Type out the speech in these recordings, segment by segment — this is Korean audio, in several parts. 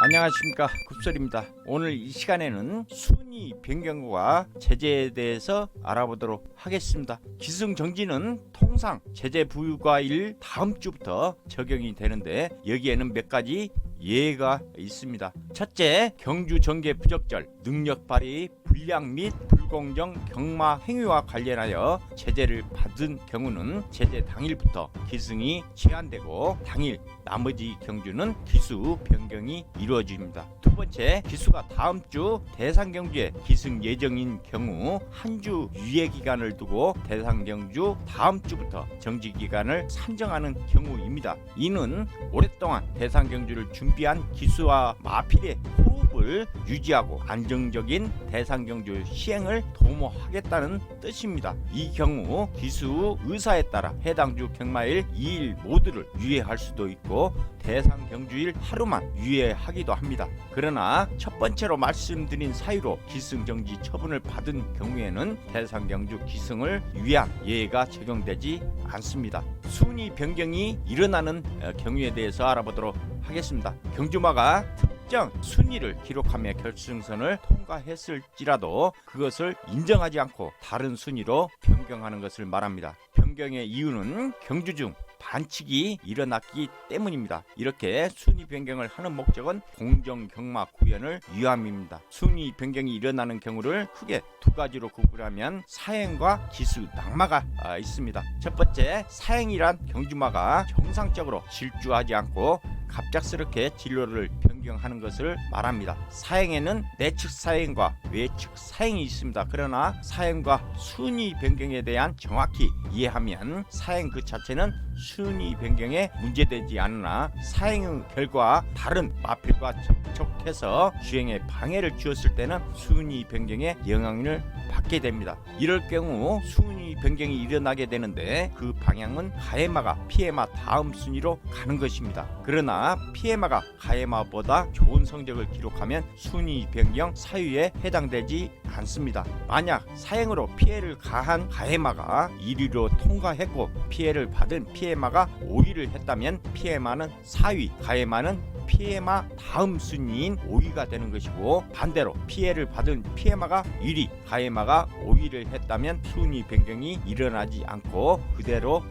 안녕하십니까, 굽설입니다. 오늘 이 시간에는 순위 변경과 제재에 대해서 알아보도록 하겠습니다. 기승정지는 통상 제재 부과일 다음 주부터 적용이 되는데 여기에는 몇 가지 예가 있습니다. 첫째, 경주 정계 부적절, 능력 발휘 불량 및 불공정 경마 행위와 관련하여 제재를 받은 경우는 제재 당일부터 기승이 제한되고 당일 나머지 경주는 기수 변경이 이루어집니다. 두 번째, 기수가 다음 주 대상 경주에 기승 예정인 경우 한 주 유예 기간을 두고 대상 경주 다음 주부터 정지 기간을 산정하는 경우입니다. 이는 오랫동안 대상 경주를 준비한 기수와 마필의 호흡을 유지하고 안정적인 대상 경주 시행을 도모하겠다는 뜻입니다. 이 경우 기수 의사에 따라 해당 주 경마일 2일 모두를 유예할 수도 있고 대상 경주일 하루만 유예하기도 합니다. 그러나 첫 번째로 말씀드린 사유로 기승정지 처분을 받은 경우에는 대상 경주 기승을 위한 예가 적용되지 않습니다. 순위 변경이 일어나는 경우에 대해서 알아보도록 하겠습니다. 경주마가 특정 순위를 기록하며 결승선을 통과했을지라도 그것을 인정하지 않고 다른 순위로 변경하는 것을 말합니다. 변경의 이유는 경주 중 반칙이 일어났기 때문입니다. 이렇게 순위 변경을 하는 목적은 공정 경마 구현을 위함입니다. 순위 변경이 일어나는 경우를 크게 두 가지로 구분하면 사행과 기수 낙마가 있습니다. 첫 번째, 사행이란 경주마가 정상적으로 질주하지 않고 갑작스럽게 진로를 변경하는 것을 말합니다. 사행에는 내측 사행과 외측 사행이 있습니다. 그러나 사행과 순위 변경에 대한 정확히 이해하면 사행 그 자체는 순위 변경에 문제되지 않으나 사행의 결과 다른 마필과 접촉해서 주행에 방해를 주었을 때는 순위 변경에 영향을 받게 됩니다. 이럴 경우 순위 변경이 일어나게 되는데 그 방향은 가해마가 피해마 다음 순위로 가는 것입니다. 그러나 피해마가 가해마보다 좋은 성적을 기록하면 순위 변경 사유에 해당되지 않습니다. 만약 사행으로 피해를 가한 가해마가 1위로 통과했고 피해를 받은 피해마가 5위를 했다면 피해마는 4위, 가해마는 피해마 다음 순위인 5위가 되는 것이고 반대로 피해를 받은 피해마가 1위, 가해마가 5위를 했다면 순위 변경이 일어나지 않고 그대로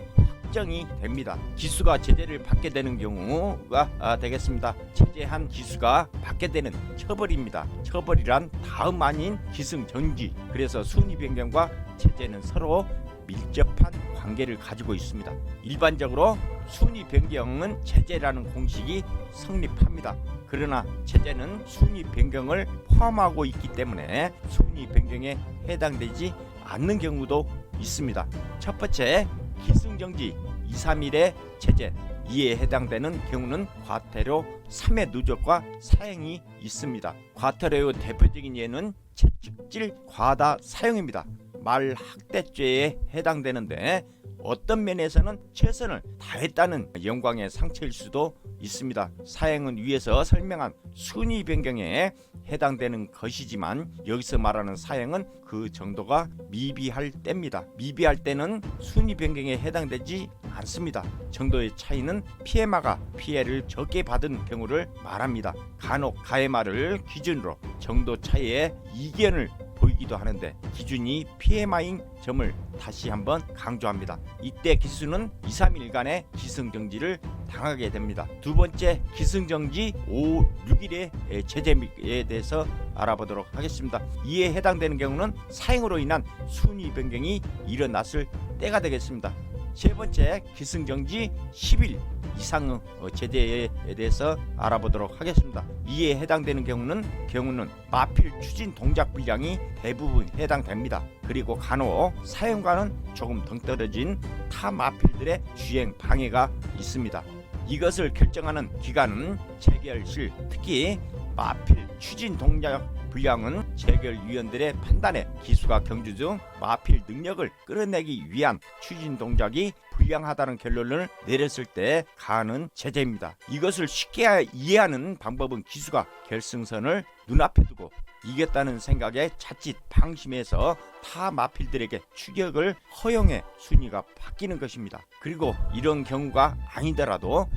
확정이 됩니다. 기수가 제재를 받게 되는 경우가 되겠습니다. 제재한 기수가 받게 되는 처벌입니다. 처벌이란 다음 아닌 기승정지. 그래서 순위 변경과 제재는 서로 밀접한 관계를 가지고 있습니다. 일반적으로 순위 변경은 제재라는 공식이 성립합니다. 그러나 제재는 순위 변경을 포함하고 있기 때문에 순위 변경에 해당되지 않는 경우도 있습니다. 첫 번째, 기승정지 2, 3일의 제재, 이에 해당되는 경우는 과태료 3회 누적과 사형이 있습니다. 과태료의 대표적인 예는 채찍질 과다 사용입니다. 말학대죄에 해당되는데 어떤 면에서는 최선을 다했다는 영광의 상처일 수도 있습니다. 사형은 위에서 설명한 순위 변경에 해당되는 것이지만 여기서 말하는 사형은 그 정도가 미비할 때입니다. 미비할 때는 순위 변경에 해당되지 않습니다. 정도의 차이는 피해마가 피해를 적게 받은 경우를 말합니다. 간혹 가해마를 기준으로 정도 차이의 이견을 보이기도 하는데 기준이 피해마인 점을 다시 한번 강조합니다. 이때 기수는 2, 3일간의 기승정지를 당하게 됩니다. 두 번째, 기승정지 5, 6일의 제재에 대해서 알아보도록 하겠습니다. 이에 해당되는 경우는 사행으로 인한 순위 변경이 일어났을 때가 되겠습니다. 세 번째, 기승정지 10일 이상의 제재에 대해서 알아보도록 하겠습니다. 이에 해당되는 경우는 마필 추진 동작 불량이 대부분 해당됩니다. 그리고 간혹 사형과는 조금 동떨어진 타 마필들의 주행 방해가 있습니다. 이것을 결정하는 기관은 재결실, 특히 마필 추진 동작 불량은 재결위원들의 판단에 기수가 경주 중 마필 능력을 끌어내기 위한 추진 동작이 불량하다는 결론을 내렸을 때 가하는 제재입니다. 이것을 쉽게 이해하는 방법은 기수가 결승선을 눈앞에 두고 이겼다는 생각에 자칫 방심해서 타 마필들에게 추격을 허용해 순위가 바뀌는 것입니다. 그리고 이런 경우가 아니더라도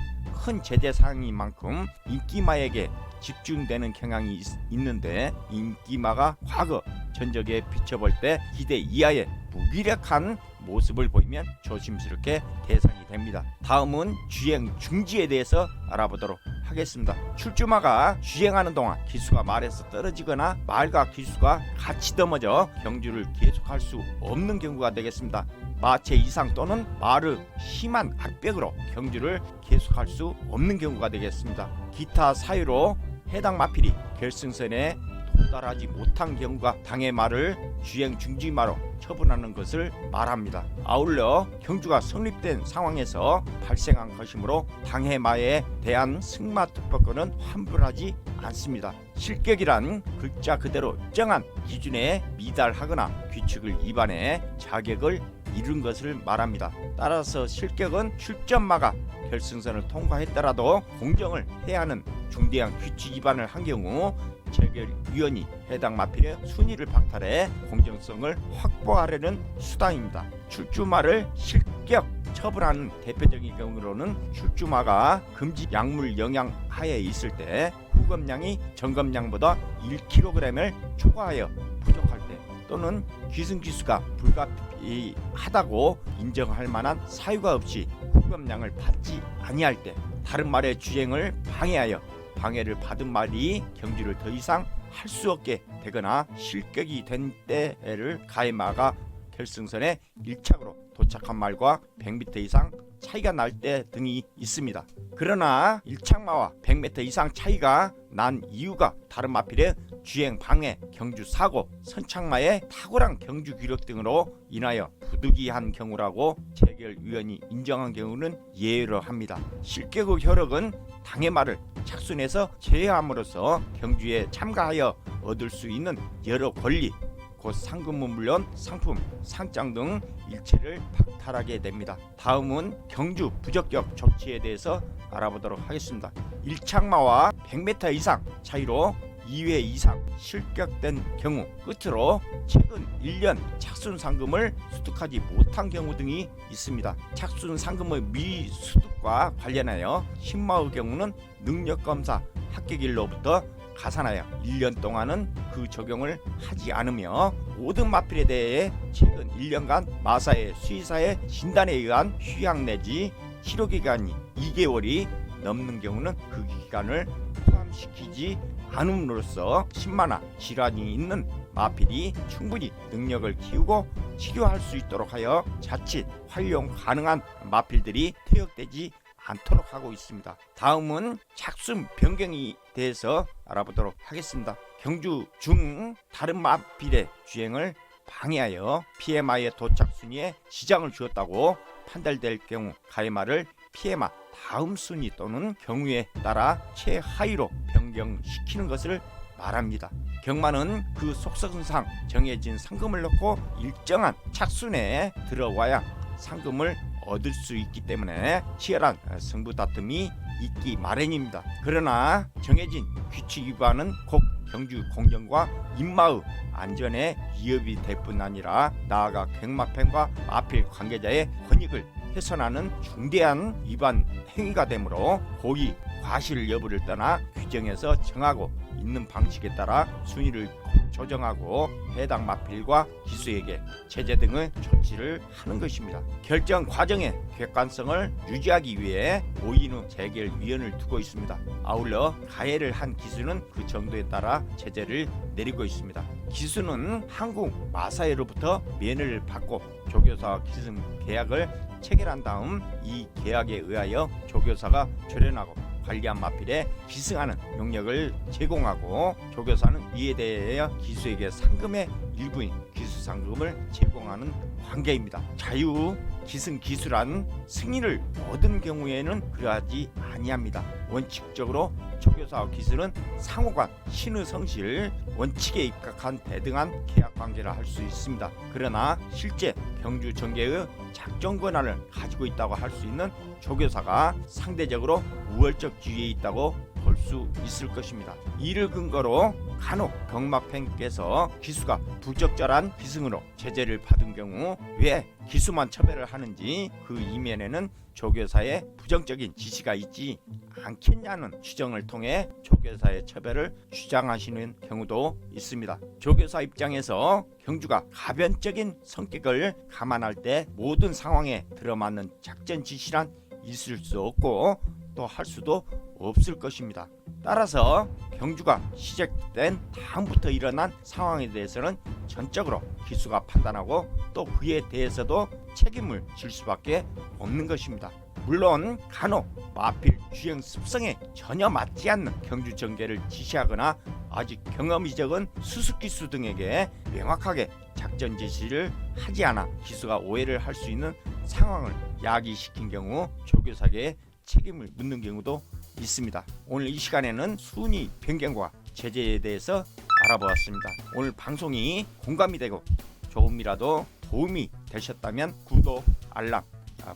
큰 제재 사항인 만큼 인기마에게 집중되는 경향이 있는데 인기마가 과거 전적에 비춰볼 때 기대 이하의 무기력한 모습을 보이면 조심스럽게 대상이 됩니다. 다음은 주행 중지에 대해서 알아보도록 하겠습니다. 출주마가 주행하는 동안 기수가 말에서 떨어지거나 말과 기수가 같이 넘어져 경주를 계속할 수 없는 경우가 되겠습니다. 마체 이상 또는 말의 심한 압력으로 경주를 계속할 수 없는 경우가 되겠습니다. 기타 사유로 해당 마필이 결승선에 도달하지 못한 경우가 당해마를 주행 중지마로 처분하는 것을 말합니다. 아울러 경주가 성립된 상황에서 발생한 것이므로 당해마에 대한 승마 특허권은 환불하지 않습니다. 실격이란 글자 그대로 정한 기준에 미달하거나 규칙을 위반해 자격을 잃은 것을 말합니다. 따라서 실격은 출전마가 결승선을 통과했더라도 공정을 해야 하는 중대한 규칙 위반을 한 경우 재결위원이 해당 마필의 순위를 박탈해 공정성을 확보하려는 수단입니다. 출주마를 실격 처분하는 대표적인 경우로는 출주마가 금지 약물 영향 하에 있을 때 후검량이 점검량보다 1kg을 초과하여 부족할 때 또는 기승기수가 불가피하다고 인정할 만한 사유가 없이 후검량을 받지 아니할 때 다른 말의 주행을 방해하여 방해를 받은 말이 경주를 더 이상 할 수 없게 되거나 실격이 된 때를 가해마가 결승선에 1착으로 도착한 말과 100m 이상 차이가 날 때 등이 있습니다. 그러나 1착마와 100m 이상 차이가 난 이유가 다른 마필의 주행 방해, 경주 사고, 선착마의 탁월한 경주 기록 등으로 인하여 부득이한 경우라고 재결위원이 인정한 경우는 예외로 합니다. 실격의 효력은 당해마를 착순해서 제외함으로써 경주에 참가하여 얻을 수 있는 여러 권리, 곧 상금은 물론 상품, 상장 등 일체를 박탈하게 됩니다. 다음은 경주 부적격 조치에 대해서 알아보도록 하겠습니다. 1착마와 100m 이상 차이로 2회 이상 실격된 경우, 끝으로 최근 1년 착순 상금을 수득하지 못한 경우 등이 있습니다. 착순 상금의 미수득과 관련하여 신마의 경우는 능력검사 합격일로부터 가산하여 1년 동안은 그 적용을 하지 않으며 모든 마필에 대해 최근 1년간 마사의 수의사의 진단에 의한 휴양 내지 치료기간이 2개월이 넘는 경우는 그 기간을 포함시키지 않음으로써 신마나 질환이 있는 마필이 충분히 능력을 키우고 치료할 수 있도록 하여 자칫 활용 가능한 마필들이 퇴역되지 않도록 하고 있습니다. 다음은 착순 변경에 대해서 알아보도록 하겠습니다. 경주 중 다른 마필의 주행을 방해하여 PMI의 도착 순위에 지장을 주었다고 판단될 경우 가해마를 PMI 다음 순위 또는 경우에 따라 최하위로 변경시키는 것을 말합니다. 경마는 그 속성상 정해진 상금을 놓고 일정한 착순에 들어와야 상금을 얻을 수 있기 때문에 치열한 승부 다툼이 있기 마련입니다. 그러나 정해진 규칙 위반은 곧 경주 공정과 인마의 안전에 위협이 될 뿐 아니라 나아가 경마팬과 마필 관계자의 권익을 훼손하는 중대한 위반 행위가 되므로 고의 과실 여부를 떠나 규정에서 정하고 있는 방식에 따라 순위를 조정하고 해당 마필과 기수에게 제재 등의 조치를 하는 것입니다. 결정 과정의 객관성을 유지하기 위해 5인의 재결위원을 두고 있습니다. 아울러 가해를 한 기수는 그 정도에 따라 제재를 내리고 있습니다. 기수는 한국 마사회로부터 면허를 받고 조교사 기승 계약을 체결한 다음 이 계약에 의하여 조교사가 조련하고 관리한 마필에 기승하는 용역을 제공하고 조교사는 이에 대해 기수에게 상금의 일부인 기수 상금을 제공하는 관계입니다. 자유 기승기술한 승리를 얻은 경우에는 그러하지 아니합니다. 원칙적으로 조교사와 기술은 상호간, 신의성실, 원칙에 입각한 대등한 계약 관계를 할 수 있습니다. 그러나 실제 경주 전개의 작전 권한을 가지고 있다고 할 수 있는 조교사가 상대적으로 우월적 지위에 있다고 볼 수 있을 것입니다. 이를 근거로 간혹 경마팬께서 기수가 부적절한 기승으로 제재를 받은 경우 왜 기수만 처벌을 하는지 그 이면에는 조교사의 부정적인 지시가 있지 않겠냐는 추정을 통해 조교사의 처벌을 주장하시는 경우도 있습니다. 조교사 입장에서 경주가 가변적인 성격을 감안할 때 모든 상황에 들어맞는 작전 지시란 있을 수 없고 또 할 수도 없을 것입니다. 따라서 경주가 시작된 다음부터 일어난 상황에 대해서는 전적으로 기수가 판단하고 또 그에 대해서도 책임을 질 수밖에 없는 것입니다. 물론 간혹 마필 주행 습성에 전혀 맞지 않는 경주 전개를 지시하거나 아직 경험이 적은 수습기수 등에게 명확하게 작전 지시를 하지 않아 기수가 오해를 할 수 있는 상황을 야기시킨 경우 조교사에게 책임을 묻는 경우도 있습니다. 오늘 이 시간에는 순위 변경과 제재에 대해서 알아보았습니다. 오늘 방송이 공감이 되고 조금이라도 도움이 되셨다면 구독, 알람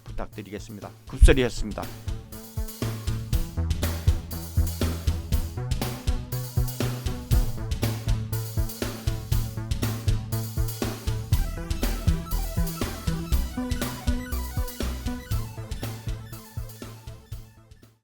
부탁드리겠습니다. 굽설이었습니다.